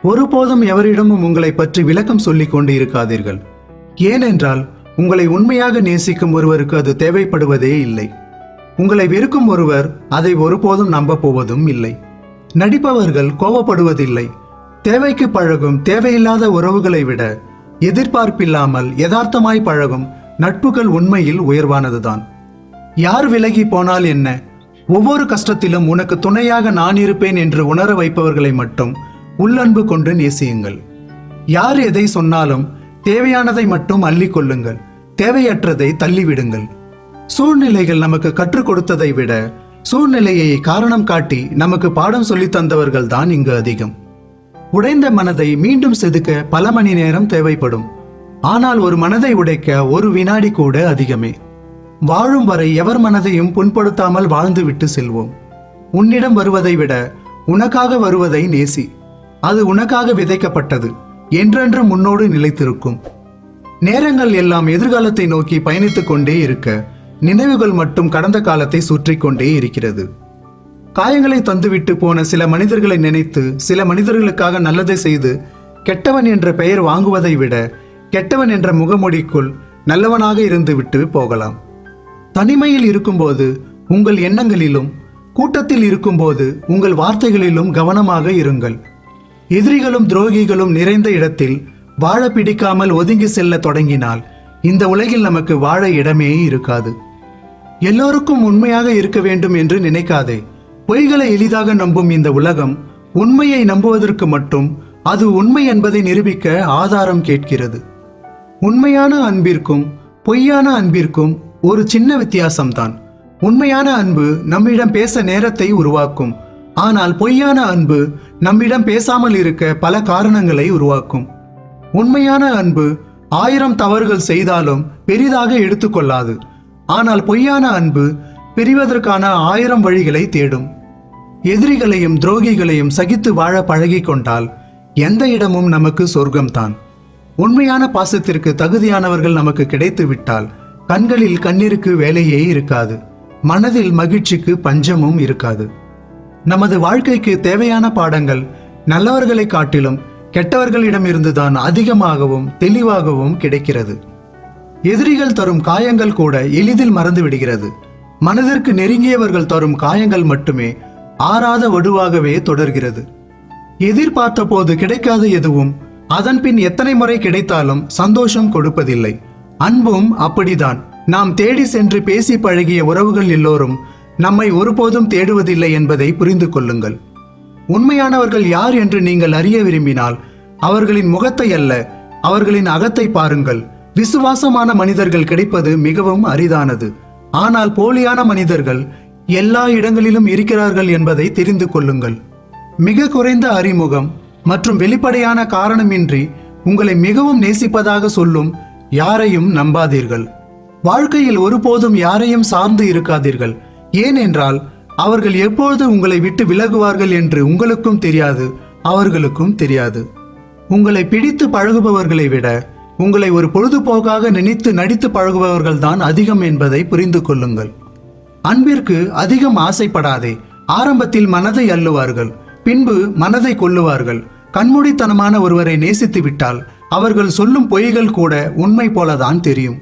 ஒருபோதும் எவரிடமும் உங்களை பற்றி விளக்கம் சொல்லிக் கொண்டு இருக்காதீர்கள். ஏனென்றால் உங்களை உண்மையாக நேசிக்கும் ஒருவருக்கு அது தேவைப்படுவதே இல்லை. உங்களை வெறுக்கும் ஒருவர் அதை ஒருபோதும் நம்ப போவதும் இல்லை. நடிப்பவர்கள் கோபப்படுவதில்லை. தேவைக்கு பழகும் தேவையில்லாத உறவுகளை விட எதிர்பார்ப்பில்லாமல் யதார்த்தமாய் பழகும் நட்புகள் உண்மையில் உயர்வானதுதான். யார் விலகி போனால் என்ன, ஒவ்வொரு கஷ்டத்திலும் உனக்கு துணையாக நான் இருப்பேன் என்று உணர வைப்பவர்களை மட்டும் உள்ளன்பு கொண்டு நேசியுங்கள். யார் எதை சொன்னாலும் தேவையானதை மட்டும் அள்ளி கொள்ளுங்கள், தேவையற்றதை தள்ளிவிடுங்கள். சூழ்நிலைகள் நமக்கு கற்றுக் கொடுத்ததை விட சூழ்நிலையை காரணம் காட்டி நமக்கு பாடம் சொல்லி தந்தவர்கள் தான் இங்கு அதிகம். உடைந்த மனதை மீண்டும் செதுக்க பல மணி நேரம் தேவைப்படும். ஆனால் ஒரு மனதை உடைக்க ஒரு வினாடி கூட அதிகமே. வாழும் வரை எவர் மனதையும் புண்படுத்தாமல் வாழ்ந்துவிட்டு செல்வோம். உன்னிடம் வருவதை விட உனக்காக வருவதை நேசி. அது உனக்காக விதைக்கப்பட்டது, என்றென்றும் முன்னோடு நிலைத்திருக்கும். நேரங்கள் எல்லாம் எதிர்காலத்தை நோக்கி பயணித்துக் கொண்டே இருக்க, நினைவுகள் மட்டும் கடந்த காலத்தை சுற்றி கொண்டே இருக்கிறது. காயங்களை தந்துவிட்டு போன சில மனிதர்களை நினைத்து சில மனிதர்களுக்காக நல்லதை செய்து கெட்டவன் என்ற பெயர் வாங்குவதை விட கெட்டவன் என்ற முகமூடிக்குள் நல்லவனாக இருந்து விட்டு போகலாம். தனிமையில் இருக்கும்போது உங்கள் எண்ணங்களிலும், கூட்டத்தில் இருக்கும்போது உங்கள் வார்த்தைகளிலும் கவனமாக இருங்கள். எதிரிகளும் துரோகிகளும் நிறைந்த இடத்தில் வாழ பிடிக்காமல் ஒதுங்கி செல்ல தொடங்கினால் இந்த உலகில் நமக்கு வாழ இடமே இருக்காது. எல்லோருக்கும் உண்மையாக இருக்க வேண்டும் என்று நினைக்காதே. பொய்களை எளிதாக நம்பும் இந்த உலகம் உண்மையை நம்புவதற்கு மட்டும் அது உண்மை என்பதை நிரூபிக்க ஆதாரம் கேட்கிறது. உண்மையான அன்பிற்கும் பொய்யான அன்பிற்கும் ஒரு சின்ன வித்தியாசம்தான். உண்மையான அன்பு நம்மிடம் பேச நேரத்தை உருவாக்கும். ஆனால் பொய்யான அன்பு நம்மிடம் பேசாமல் இருக்க பல காரணங்களை உருவாக்கும். உண்மையான அன்பு 1000 தவறுகள் செய்தாலும் பெரிதாக எடுத்துக்கொள்ளாது. ஆனால் பொய்யான அன்பு பிரிவதற்கான 1000 வழிகளை தேடும். எதிரிகளையும் துரோகிகளையும் சகித்து வாழ பழகி கொண்டால் எந்த இடமும் நமக்கு சொர்க்கம்தான். உண்மையான பாசத்திற்கு தகுதியானவர்கள் நமக்கு கிடைத்து விட்டால் கண்களில் கண்ணீருக்கு வேலையே இருக்காது, மனதில் மகிழ்ச்சிக்கு பஞ்சமும் இருக்காது. நமது வாழ்க்கைக்கு தேவையான பாடங்கள் நல்லவர்களை காட்டிலும் கெட்டவர்களிடமிருந்துதான் அதிகமாகவும் தெளிவாகவும் கிடைக்கிறது. எதிரிகள் தரும் காயங்கள் கூட எளிதில் மறந்து விடுகிறது. மனதிற்கு நெருங்கியவர்கள் தரும் காயங்கள் மட்டுமே ஆறாத வடுவாகவே தொடர்கிறது. எதிர்பார்த்த போது கிடைக்காத எதுவும் அதன் பின் எத்தனை முறை கிடைத்தாலும் சந்தோஷம் கொடுப்பதில்லை. அன்பும் அப்படிதான். நாம் தேடி சென்று பேசி பழகிய உறவுகள் எல்லோரும் நம்மை ஒருபோதும் தேடுவதில்லை என்பதை புரிந்து கொள்ளுங்கள். உண்மையானவர்கள் யார் என்று நீங்கள் அறிய விரும்பினால் அவர்களின் முகத்தை அல்ல, அவர்களின் அகத்தை பாருங்கள். விசுவாசமான மனிதர்கள் கிடைப்பது மிகவும் அரிதானது. ஆனால் போலியான மனிதர்கள் எல்லா இடங்களிலும் இருக்கிறார்கள் என்பதை தெரிந்து கொள்ளுங்கள். மிக குறைந்த அறிமுகம் மற்றும் வெளிப்படையான காரணமின்றி உங்களை மிகவும் நேசிப்பதாக சொல்லும் யாரையும் நம்பாதீர்கள். வாழ்க்கையில் ஒருபோதும் யாரையும் சார்ந்து இருக்காதீர்கள். ஏனென்றால் அவர்கள் எப்பொழுது உங்களை விட்டு விலகுவார்கள் என்று உங்களுக்கும் தெரியாது, அவர்களுக்கும் தெரியாது. உங்களை பிடித்து பழகுபவர்களை விட உங்களை ஒரு பொழுதுபோக்காக நினைத்து நடித்து பழகுபவர்கள் தான் அதிகம் என்பதை புரிந்து கொள்ளுங்கள். அன்பிற்கு அதிகம் ஆசைப்படாதே. ஆரம்பத்தில் மனதை அள்ளுவார்கள், பின்பு மனதை கொல்லுவார்கள். கண்மூடித்தனமான ஒருவரை நேசித்து விட்டால் அவர்கள் சொல்லும் பொய்கள் கூட உண்மை போலதான் தெரியும்.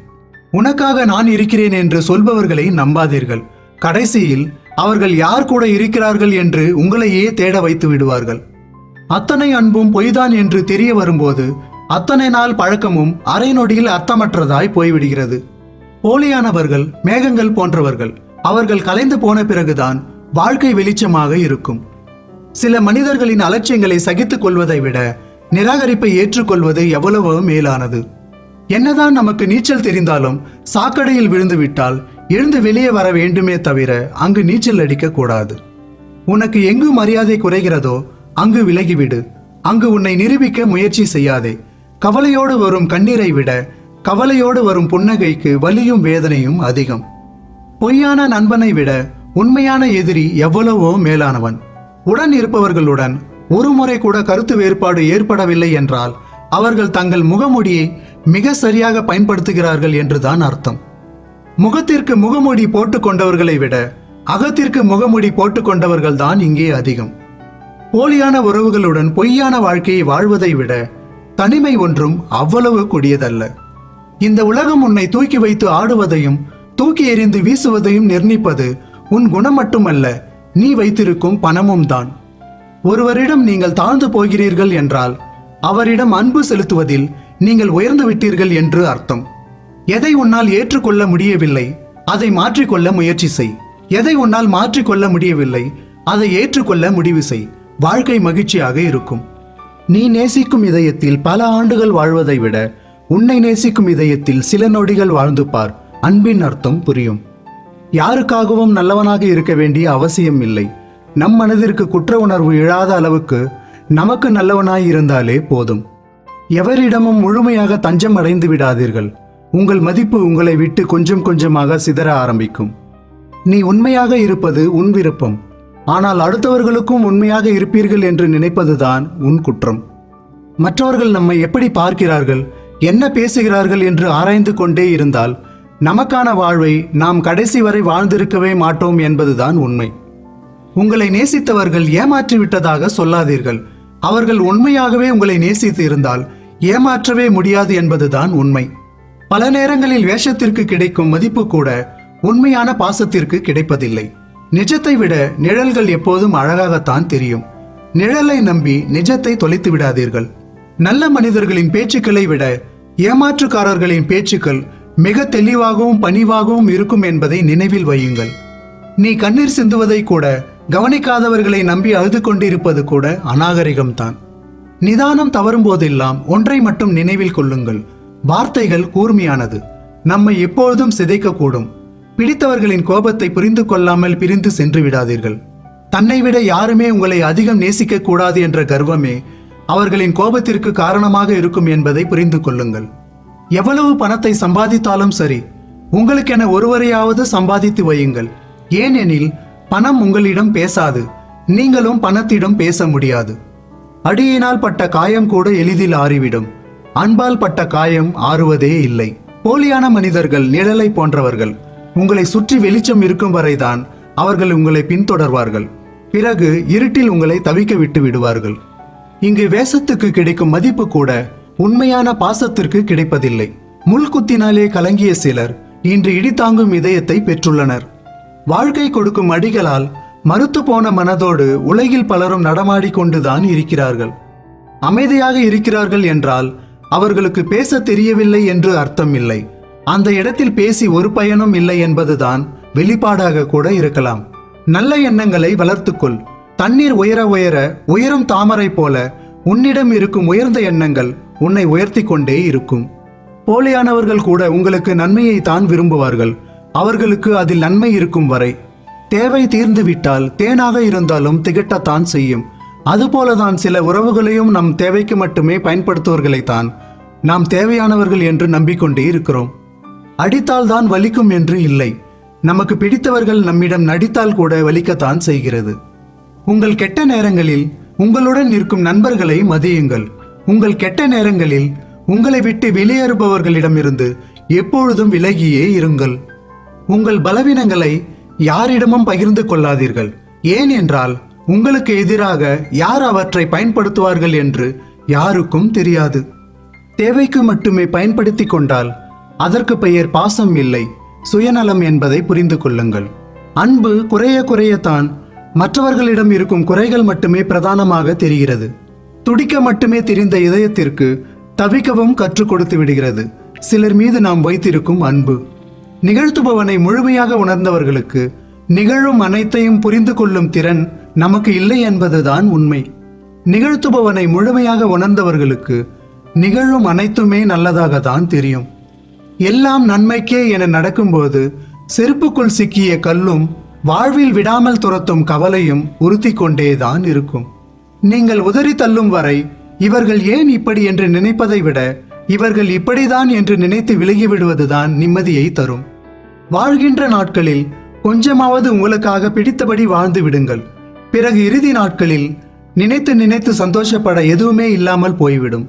உனக்காக நான் இருக்கிறேன் என்று சொல்பவர்களை நம்பாதீர்கள். கடைசியில் அவர்கள் யார் கூட இருக்கிறார்கள் என்று உங்களையே தேட வைத்து விடுவார்கள். அத்தனை அன்பும் பொய்தான் என்று தெரிய வரும்போது அத்தனை நாள் பழக்கமும் அரை நொடியில் அர்த்தமற்றதாய் போய்விடுகிறது. போலியானவர்கள் மேகங்கள் போன்றவர்கள். அவர்கள் கலைந்து போன பிறகுதான் வாழ்க்கை வெளிச்சமாக இருக்கும். சில மனிதர்களின் அலட்சியங்களை சகித்துக் கொள்வதை விட நிராகரிப்பை ஏற்றுக்கொள்வது எவ்வளவோ மேலானது. என்னதான் நமக்கு நீச்சல் தெரிந்தாலும் சாக்கடையில் விழுந்து விட்டால் எழுந்து வெளியே வர வேண்டுமே தவிர அங்கு நீச்சல் அடிக்க கூடாது. உனக்கு எங்கு மரியாதை குறைகிறதோ அங்கு விலகிவிடு. அங்கு உன்னை நிரூபிக்க முயற்சி செய்யாதே. கவலையோடு வரும் கண்ணீரை விட கவலையோடு வரும் புன்னகைக்கு வலியும் வேதனையும் அதிகம். பொய்யான நண்பனை விட உண்மையான எதிரி எவ்வளவோ மேலானவன். உடன் இருப்பவர்களுடன் ஒரு முறை கூட கருத்து வேறுபாடு ஏற்படவில்லை என்றால் அவர்கள் தங்கள் முகமூடியை மிக சரியாக பயன்படுத்துகிறார்கள் என்றுதான் அர்த்தம். முகத்திற்கு முகமூடி போட்டுக் கொண்டவர்களை விட அகத்திற்கு முகமூடி போட்டுக் கொண்டவர்கள் தான் இங்கே அதிகம். போலியான உறவுகளுடன் பொய்யான வாழ்க்கையை வாழ்வதை விட தனிமை ஒன்றும் அவ்வளவு கொடியதல்ல. இந்த உலகம் உன்னை தூக்கி வைத்து ஆடுவதையும் தூக்கி எறிந்து வீசுவதையும் நிர்ணயிப்பது உன் குணம் மட்டுமல்ல, நீ வைத்திருக்கும் பணமும் தான். ஒருவரிடம் நீங்கள் தாழ்ந்து போகிறீர்கள் என்றால் அவரிடம் அன்பு செலுத்துவதில் நீங்கள் உயர்ந்து விட்டீர்கள் என்று அர்த்தம். எதை உன்னால் ஏற்றுக்கொள்ள முடியவில்லை அதை மாற்றிக்கொள்ள முயற்சி செய். எதை உன்னால் மாற்றிக்கொள்ள முடியவில்லை அதை ஏற்றுக்கொள்ள முடிவு செய். வாழ்க்கை மகிழ்ச்சியாக இருக்கும். நீ நேசிக்கும் இதயத்தில் பல ஆண்டுகள் வாழ்வதை விட உன்னை நேசிக்கும் இதயத்தில் சில நொடிகள் வாழ்ந்து பார். அன்பின் அர்த்தம் புரியும். யாருக்காகவும் நல்லவனாக இருக்க வேண்டிய அவசியம் இல்லை. நம் மனதிற்கு குற்ற உணர்வு இழாத அளவுக்கு நமக்கு நல்லவனாய் இருந்தாலே போதும். எவரிடமும் முழுமையாக தஞ்சம் அடைந்து விடாதீர்கள். உங்கள் மதிப்பு உங்களை விட்டு கொஞ்சம் கொஞ்சமாக சிதற ஆரம்பிக்கும். நீ உண்மையாக இருப்பது உன் விருப்பம். ஆனால் அடுத்தவர்களுக்கும் உண்மையாக இருப்பீர்கள் என்று நினைப்பதுதான் உன் குற்றம். மற்றவர்கள் நம்மை எப்படி பார்க்கிறார்கள், என்ன பேசுகிறார்கள் என்று ஆராய்ந்து கொண்டே இருந்தால் நமக்கான வாழ்வை நாம் கடைசி வரை வாழ்ந்திருக்கவே மாட்டோம் என்பதுதான் உண்மை. உங்களை நேசித்தவர்கள் ஏமாற்றிவிட்டதாக சொல்லாதீர்கள். அவர்கள் உண்மையாகவே உங்களை நேசித்து இருந்தால் ஏமாற்றவே முடியாது என்பதுதான் உண்மை. பல நேரங்களில் வேஷத்திற்கு கிடைக்கும் மதிப்பு கூட உண்மையான பாசத்திற்கு கிடைப்பதில்லை. நிஜத்தை விட நிழல்கள் எப்போதும் அழகாகத்தான் தெரியும். நிழலை நம்பி நிஜத்தை தொலைத்து விடாதீர்கள். நல்ல மனிதர்களின் பேச்சுக்களை விட ஏமாற்றுக்காரர்களின் பேச்சுக்கள் மிக தெளிவாகவும் பணிவாகவும் இருக்கும் என்பதை நினைவில் வையுங்கள். நீ கண்ணீர் சிந்துவதை கூட கவனிக்காதவர்களை நம்பி அழுது கொண்டிருப்பது கூட அநாகரிகம்தான். நிதானம் தவறும் போதெல்லாம் ஒன்றை மட்டும் நினைவில் கொள்ளுங்கள். வார்த்தைகள் கூர்மையானது, நம்மை எப்பொழுதும் சிதைக்கக்கூடும். பிடித்தவர்களின் கோபத்தை புரிந்து கொள்ளாமல் பிரிந்து சென்று விடாதீர்கள். தன்னை விட யாருமே உங்களை அதிகம் நேசிக்க கூடாது என்ற கர்வமே அவர்களின் கோபத்திற்கு காரணமாக இருக்கும் என்பதை புரிந்து கொள்ளுங்கள். எவ்வளவு பணத்தை சம்பாதித்தாலும் சரி, உங்களுக்கென ஒருவரையாவது சம்பாதித்து வையுங்கள். ஏனெனில் பணம் உங்களிடம் பேசாது, நீங்களும் பணத்திடம் பேச முடியாது. அடியினால் பட்ட காயம் கூட எளிதில் ஆறிவிடும். அன்பால் பட்ட காயம் ஆறுவதே இல்லை. போலியான மனிதர்கள் நிழலை போன்றவர்கள். உங்களை சுற்றி வெளிச்சம் இருக்கும் வரைதான் அவர்கள் உங்களை பின்தொடர்வார்கள். பிறகு இருட்டில் உங்களை தவிக்க விட்டு விடுவார்கள். இங்கு வேஷத்துக்கு கிடைக்கும் மதிப்பு கூட உண்மையான பாசத்திற்கு கிடைப்பதில்லை. முள்குத்தினாலே கலங்கிய சிலர் இன்று இடித்தாங்கும் இதயத்தை பெற்றுள்ளனர். வாழ்க்கை கொடுக்கும் அடிகளால் மறுத்து போன மனதோடு உலகில் பலரும் நடமாடிக்கொண்டுதான் இருக்கிறார்கள். அமைதியாக இருக்கிறார்கள் என்றால் அவர்களுக்கு பேச தெரியவில்லை என்று அர்த்தம் இல்லை. அந்த இடத்தில் பேசி ஒரு பயனும் இல்லை என்பதுதான் வெளிப்பாடாக கூட இருக்கலாம். நல்ல எண்ணங்களை வளர்த்துக்கொள். தண்ணீர் உயர உயர உயரும் தாமரை போல உன்னிடம் இருக்கும் உயர்ந்த எண்ணங்கள் உன்னை உயர்த்தி கொண்டே இருக்கும். போலியானவர்கள் கூட உங்களுக்கு நன்மையை தான் விரும்புவார்கள். அவர்களுக்கு அதில் நன்மை இருக்கும் வரை. தேவை தீர்ந்து விட்டால் தேனாக இருந்தாலும் திகட்டத்தான் செய்யும். அதுபோலதான் சில உறவுகளையும் நம் தேவைக்கு மட்டுமே பயன்படுத்துவர்களைத்தான் நாம் தேவையானவர்கள் என்று நம்பிக்கொண்டே இருக்கிறோம். அடித்தால் தான் வலிக்கும் என்று இல்லை. நமக்கு பிடித்தவர்கள் நம்மிடம் நடித்தால் கூட வலிக்கத்தான் செய்கிறது. உங்கள் கெட்ட நேரங்களில் உங்களுடன் நிற்கும் நண்பர்களை மதியுங்கள். உங்கள் கெட்ட நேரங்களில் உங்களை விட்டு வெளியேறுபவர்களிடமிருந்து எப்பொழுதும் விலகியே இருங்கள். உங்கள் பலவீனங்களை யாரிடமும் பகிர்ந்து கொள்ளாதீர்கள். ஏன் என்றால் உங்களுக்கு எதிராக யார் அவற்றை பயன்படுத்துவார்கள் என்று யாருக்கும் தெரியாது. தேவைக்கு மட்டுமே பயன்படுத்தி கொண்டால் அதற்கு பெயர் பாசம் இல்லை, சுயநலம் என்பதை புரிந்து கொள்ளுங்கள். அன்பு குறைய குறையத்தான் மற்றவர்களிடம் இருக்கும் குறைகள் மட்டுமே பிரதானமாக தெரிகிறது. துடிக்க மட்டுமே தெரிந்த இதயத்திற்கு தவிக்கவும் கற்றுக் கொடுத்து விடுகிறது சிலர் மீது நாம் வைத்திருக்கும் அன்பு. நிகழ்த்துபவனை முழுமையாக உணர்ந்தவர்களுக்கு நிகழும் அனைத்தையும் புரிந்து கொள்ளும் திறன் நமக்கு இல்லை என்பதுதான் உண்மை. நிகழ்த்துபவனை முழுமையாக உணர்ந்தவர்களுக்கு நிகழும் அனைத்துமே நல்லதாக தான் தெரியும். எல்லாம் நன்மைக்கே என நடக்கும்போது செருப்புக்குள் சிக்கிய கல்லும் வாழ்வில் விடாமல் துரத்தும் கவலையும் உறுத்தி கொண்டேதான் இருக்கும். நீங்கள் உதறி தள்ளும் வரை இவர்கள் ஏன் இப்படி என்று நினைப்பதை விட இவர்கள் இப்படிதான் என்று நினைத்து விலகிவிடுவதுதான் நிம்மதியை தரும். வாழ்கின்ற நாட்களில் கொஞ்சமாவது உங்களுக்காக பிடித்தபடி வாழ்ந்து விடுங்கள். பிறகு இறுதி நாட்களில் நினைத்து நினைத்து சந்தோஷப்பட எதுவுமே இல்லாமல் போய்விடும்.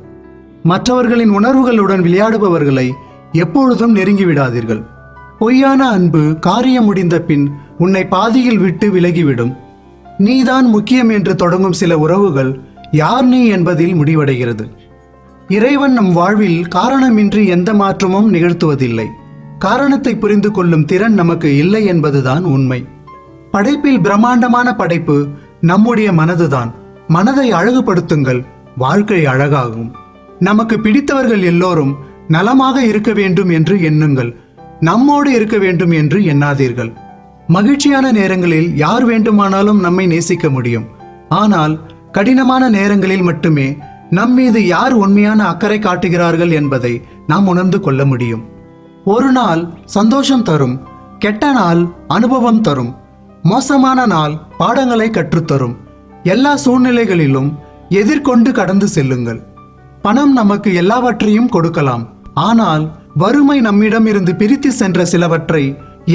மற்றவர்களின் உணர்வுகளுடன் விளையாடுபவர்களை எப்பொழுதும் நெருங்கிவிடாதீர்கள். பொய்யான அன்பு காரியம் முடிந்த பின் உன்னை பாதியில் விட்டு விலகிவிடும். நீதான் முக்கியம் என்று தொடங்கும் சில உறவுகள் யார் நீ என்பதில் முடிவடைகிறது. இறைவன் நம் வாழ்வில் காரணமின்றி எந்த மாற்றமும் நிகழ்த்துவதில்லை. காரணத்தை புரிந்து கொள்ளும் திறன் நமக்கு இல்லை என்பதுதான் உண்மை. படைப்பில் பிரம்மாண்டமான படைப்பு நம்முடைய மனதுதான். மனதை அழகுபடுத்துங்கள், வாழ்க்கை அழகாகும். நமக்கு பிடித்தவர்கள் எல்லோரும் நலமாக இருக்க வேண்டும் என்று எண்ணுங்கள், நம்மோடு இருக்க வேண்டும் என்று எண்ணாதீர்கள். மகிழ்ச்சியான நேரங்களில் யார் வேண்டுமானாலும் நம்மை நேசிக்க முடியும். ஆனால் கடினமான நேரங்களில் மட்டுமே நம் மீது யார் உண்மையான அக்கறை காட்டுகிறார்கள் என்பதை நாம் உணர்ந்து கொள்ள முடியும். ஒரு நாள் சந்தோஷம் தரும், கெட்ட நாள் அனுபவம் தரும், மோசமான நாள் பாடங்களை கற்றுத்தரும். எல்லா சூழ்நிலைகளிலும் எதிர்கொண்டு கடந்து செல்லுங்கள். பணம் நமக்கு எல்லாவற்றையும் கொடுக்கலாம். ஆனால் வறுமை நம்மிடம் இருந்து பிரித்து சென்ற சிலவற்றை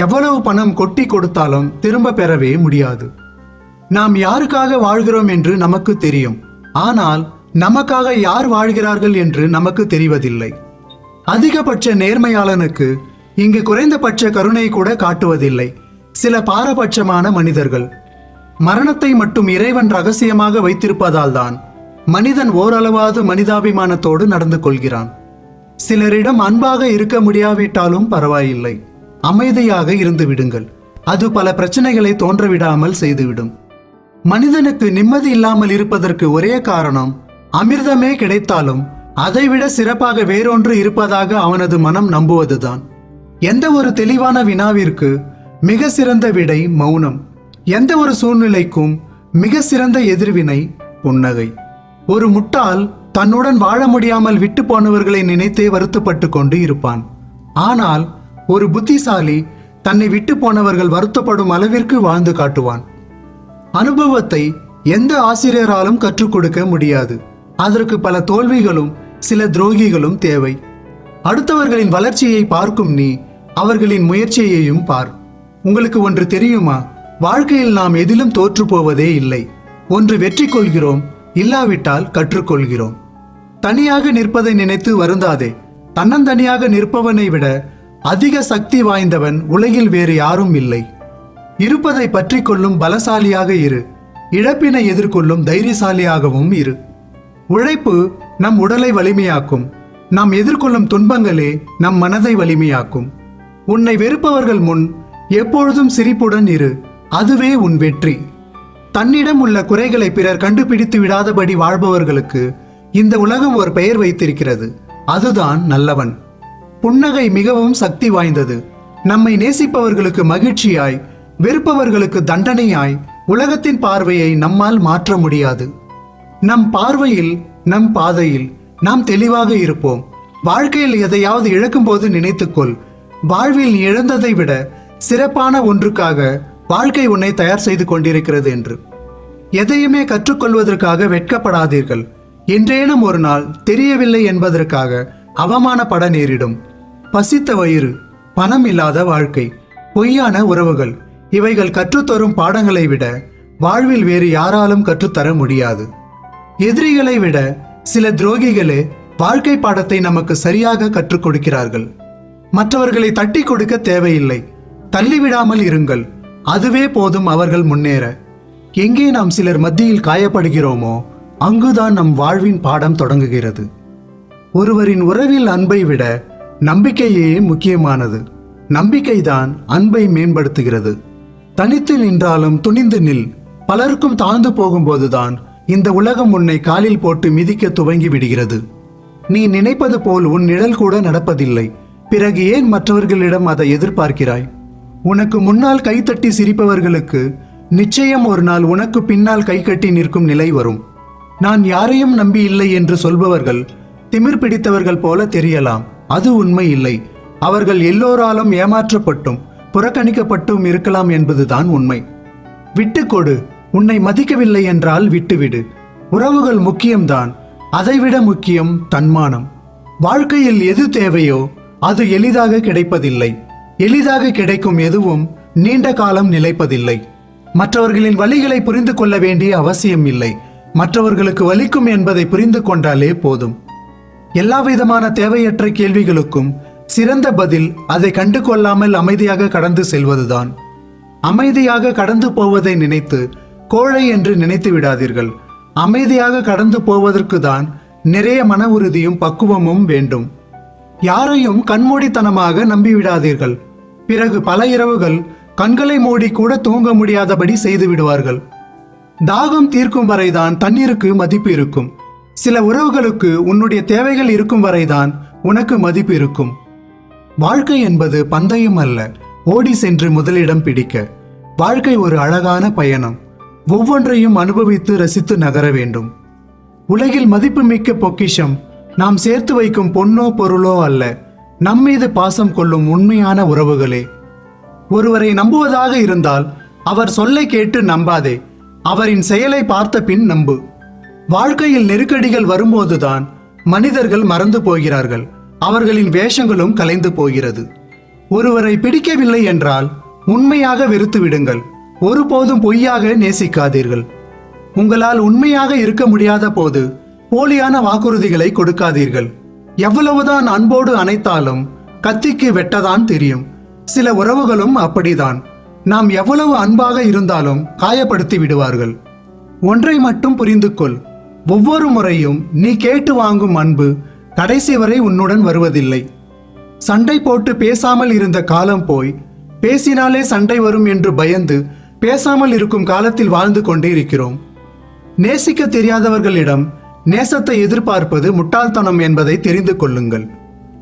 எவ்வளவு பணம் கொட்டி கொடுத்தாலும் திரும்ப பெறவே முடியாது. நாம் யாருக்காக வாழ்கிறோம் என்று நமக்கு தெரியும். ஆனால் நமக்காக யார் வாழ்கிறார்கள் என்று நமக்கு தெரிவதில்லை. அதிகபட்ச நேர்மையாளனுக்கு இங்கு குறைந்தபட்ச கருணை கூட காட்டுவதில்லை சில பாரபட்சமான மனிதர்கள். மரணத்தை மட்டும் இறைவன் ரகசியமாக வைத்திருப்பதால் தான் மனிதன் ஓரளவாவது மனிதாபிமானத்தோடு நடந்து கொள்கிறான். சிலரிடம் அன்பாக இருக்க முடியாவிட்டாலும் பரவாயில்லை, அமைதியாக இருந்து விடுங்கள். அது பல பிரச்சனைகளை தோன்றவிடாமல் செய்துவிடும். மனிதனுக்கு நிம்மதி இல்லாமல் இருப்பதற்கு ஒரே காரணம், அமிர்தமே கிடைத்தாலும் அதைவிட சிறப்பாக வேறொன்று இருப்பதாக அவனது மனம் நம்புவதுதான். எந்த ஒரு தெளிவான வினாவிற்கு மிக சிறந்த விடை மௌனம். எந்த ஒரு சூழ்நிலைக்கும் மிக சிறந்த எதிர்வினை புன்னகை. ஒரு முட்டாள் தன்னுடன் வாழ முடியாமல் விட்டு போனவர்களை நினைத்தே வருத்தப்பட்டு கொண்டு இருப்பான். ஆனால் ஒரு புத்திசாலி தன்னை விட்டு போனவர்கள் வருத்தப்படும் அளவிற்கு வாழ்ந்து காட்டுவான். அனுபவத்தை எந்த ஆசிரியராலும் கற்றுக் கொடுக்க முடியாது. அதற்கு பல தோல்விகளும் சில துரோகிகளும் தேவை. அடுத்தவர்களின் வளர்ச்சியை பார்க்கும் நீ அவர்களின் முயற்சியையும் பார். உங்களுக்கு ஒன்று தெரியுமா? வாழ்க்கையில் நாம் எதிலும் தோற்று போவதே இல்லை. ஒன்று வெற்றி கொள்கிறோம், இல்லாவிட்டால் கற்றுக்கொள்கிறோம். தனியாக நிற்பதை நினைத்து வருந்தாதே. தன்னந்தனியாக நிற்பவனை விட அதிக சக்தி வாய்ந்தவன் உலகில் வேறு யாரும் இல்லை. இருப்பதை பற்றி கொள்ளும் பலசாலியாக இரு. இழப்பினை எதிர்கொள்ளும் தைரியசாலியாகவும் இரு. உழைப்பு நம் உடலை வலிமையாக்கும். நாம் எதிர்கொள்ளும் துன்பங்களே நம் மனதை வலிமையாக்கும். உன்னை வெறுப்பவர்கள் முன் எப்பொழுதும் சிரிப்புடன் இரு. அதுவே உன் வெற்றி. தன்னிடம் உள்ள குறைகளை பிறர் கண்டுபிடித்து விடாதபடி வாழ்பவர்களுக்கு இந்த உலகம் ஒரு பெயர் வைத்திருக்கிறது. அதுதான் நல்லவன். புன்னகை மிகவும் சக்தி வாய்ந்தது. நம்மை நேசிப்பவர்களுக்கு மகிழ்ச்சியாய், வெறுப்பவர்களுக்கு தண்டனையாய் உலகத்தின் பார்வையை நம்மால் மாற்ற முடியாது. நம் பார்வையில், நம் பாதையில் நாம் தெளிவாக இருப்போம். வாழ்க்கையில் எதையாவது இழக்கும்போது நினைத்துக்கொள், வாழ்வில் நீ இழந்ததை விட சிறப்பான ஒன்றுக்காக வாழ்க்கை உன்னை தயார் செய்து கொண்டிருக்கிறது என்று. எதையுமே கற்றுக்கொள்வதற்காக வெட்கப்படாதீர்கள். என்றேனும் ஒரு நாள் தெரியவில்லை என்பதற்காக அவமானப்பட நேரிடும். பசித்த வயிறு, பணம் இல்லாத வாழ்க்கை, பொய்யான உறவுகள், இவைகள் கற்றுத்தரும் பாடங்களை விட வாழ்வில் வேறு யாராலும் கற்றுத்தர முடியாது. எதிரிகளை விட சில துரோகிகளே வாழ்க்கை பாடத்தை நமக்கு சரியாக கற்றுக் கொடுக்கிறார்கள். மற்றவர்களை தட்டி கொடுக்க தேவையில்லை, தள்ளிவிடாமல் இருங்கள். அதுவே போதும் அவர்கள் முன்னேற. எங்கே நாம் சிலர் மத்தியில் காயப்படுகிறோமோ அங்குதான் நம் வாழ்வின் பாடம் தொடங்குகிறது. ஒருவரின் உறவில் அன்பை விட நம்பிக்கையே முக்கியமானது. நம்பிக்கைதான் அன்பை மேம்படுத்துகிறது. தனித்து நின்றாலும் துணிந்து நில். பலருக்கும் தாழ்ந்து போகும்போதுதான் இந்த உலகம் உன்னை காலில் போட்டு மிதிக்க துவங்கி விடுகிறது. நீ நினைப்பது போல் உன் நிழல் கூட நடப்பதில்லை. பிறகு ஏன் மற்றவர்களிடம் அதை எதிர்பார்க்கிறாய்? உனக்கு முன்னால் கைத்தட்டி சிரிப்பவர்களுக்கு நிச்சயம் ஒரு நாள் உனக்கு பின்னால் கை கட்டி நிற்கும் நிலை வரும். நான் யாரையும் நம்பி இல்லை என்று சொல்பவர்கள் திமிர் பிடித்தவர்கள் போல தெரியலாம். அது உண்மை இல்லை. அவர்கள் எல்லோராலும் ஏமாற்றப்பட்டும் புறக்கணிக்கப்பட்டும் இருக்கலாம் என்பதுதான் உண்மை. விட்டுக்கொடு. உன்னை மதிக்கவில்லை என்றால் விட்டுவிடு. உறவுகள் முக்கியம்தான். அதைவிட முக்கியம் தன்மானம். வாழ்க்கையில் எது தேவையோ அது எளிதாக கிடைப்பதில்லை. எளிதாக கிடைக்கும் எதுவும் நீண்ட காலம் நிலைப்பதில்லை. மற்றவர்களின் வலிகளை புரிந்து கொள்ள வேண்டிய அவசியம் இல்லை. மற்றவர்களுக்கு வலிக்கும் என்பதை புரிந்து கொண்டாலே போதும். எல்லா விதமான தேவையற்ற கேள்விகளுக்கும் சிறந்த பதில் அதை கண்டு கொள்ளாமல் அமைதியாக கடந்து செல்வதுதான். அமைதியாக கடந்து போவதை நினைத்து கோழை என்று நினைத்து விடாதீர்கள். அமைதியாக கடந்து போவதற்கு தான் நிறைய மன உறுதியும் பக்குவமும் வேண்டும். யாரையும் கண்மூடித்தனமாக நம்பிவிடாதீர்கள். பிறகு பல இரவுகள் கண்களை மூடி கூட தூங்க முடியாதபடி செய்து விடுவார்கள். தாகம் தீர்க்கும் வரைதான் தண்ணீருக்கு மதிப்பு இருக்கும். சில உறவுகளுக்கு உன்னுடைய தேவைகள் இருக்கும் வரைதான் உனக்கு மதிப்பு இருக்கும். வாழ்க்கை என்பது பந்தயம் அல்ல, ஓடி சென்று முதலிடம் பிடிக்க. வாழ்க்கை ஒரு அழகான பயணம். ஒவ்வொன்றையும் அனுபவித்து ரசித்து நகர வேண்டும். உலகில் மதிப்புமிக்க பொக்கிஷம் நாம் சேர்த்து வைக்கும் பொன்னோ பொருளோ அல்ல, நம்மீது பாசம் கொள்ளும் உண்மையான உறவுகளே. ஒருவரை நம்புவதாக இருந்தால் அவர் சொல்லை கேட்டு நம்பாதே, அவரின் செயலை பார்த்த பின் நம்பு. வாழ்க்கையில் நெருக்கடிகள் வரும்போதுதான் மனிதர்கள் மறந்து போகிறார்கள், அவர்களின் வேஷங்களும் கலைந்து போகிறது. ஒருவரை பிடிக்கவில்லை என்றால் உண்மையாக வெறுத்து விடுங்கள். ஒருபோதும் பொய்யாக நேசிக்காதீர்கள். உங்களால் உண்மையாக இருக்க முடியாத போது போலியான வாக்குறுதிகளை கொடுக்காதீர்கள். எவ்வளவுதான் அன்போடு அணைத்தாலும் கத்திக்கு வெட்டதான் தெரியும். சில உறவுகளும் அப்படிதான். நாம் எவ்வளவு அன்பாக இருந்தாலும் காயப்படுத்தி விடுவார்கள். ஒன்றை மட்டும் புரிந்து கொள், ஒவ்வொரு முறையும் நீ கேட்டு வாங்கும் அன்பு கடைசி வரை உன்னுடன் வருவதில்லை. சண்டை போட்டு பேசாமல் இருந்த காலம் போய் பேசினாலே சண்டை வரும் என்று பயந்து பேசாமல் இருக்கும் காலத்தில் வாழ்ந்து கொண்டே இருக்கிறோம். நேசிக்க தெரியாதவர்களிடம் நேசத்தை எதிர்பார்ப்பது முட்டாள்தனம் என்பதை தெரிந்து கொள்ளுங்கள்.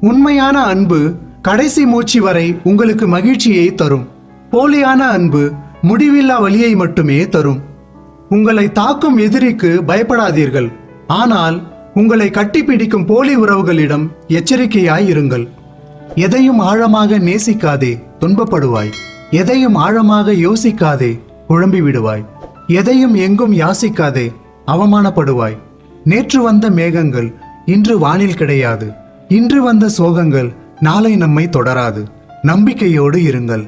உண்மையான அன்பு கடைசி மூச்சு வரை உங்களுக்கு மகிழ்ச்சியை தரும். போலியான அன்பு முடிவில்லா வலியை மட்டுமே தரும். உங்களை தாக்கும் எதிரிக்கு பயப்படாதீர்கள், ஆனால் உங்களை கட்டிப்பிடிக்கும் போலி உறவுகளிடம் எச்சரிக்கையாய் இருங்கள். எதையும் ஆழமாக நேசிக்காதே, துன்பப்படுவாய். எதையும் ஆழமாக யோசிக்காதே, குழம்பி விடுவாய். எதையும் எங்கும் யாசிக்காதே, அவமானப்படுவாய். நேற்று வந்த மேகங்கள் இன்று வானில் கிடையாது. இன்று வந்த சோகங்கள் நாளை நம்மை தொடராது. நம்பிக்கையோடு இருங்கள்.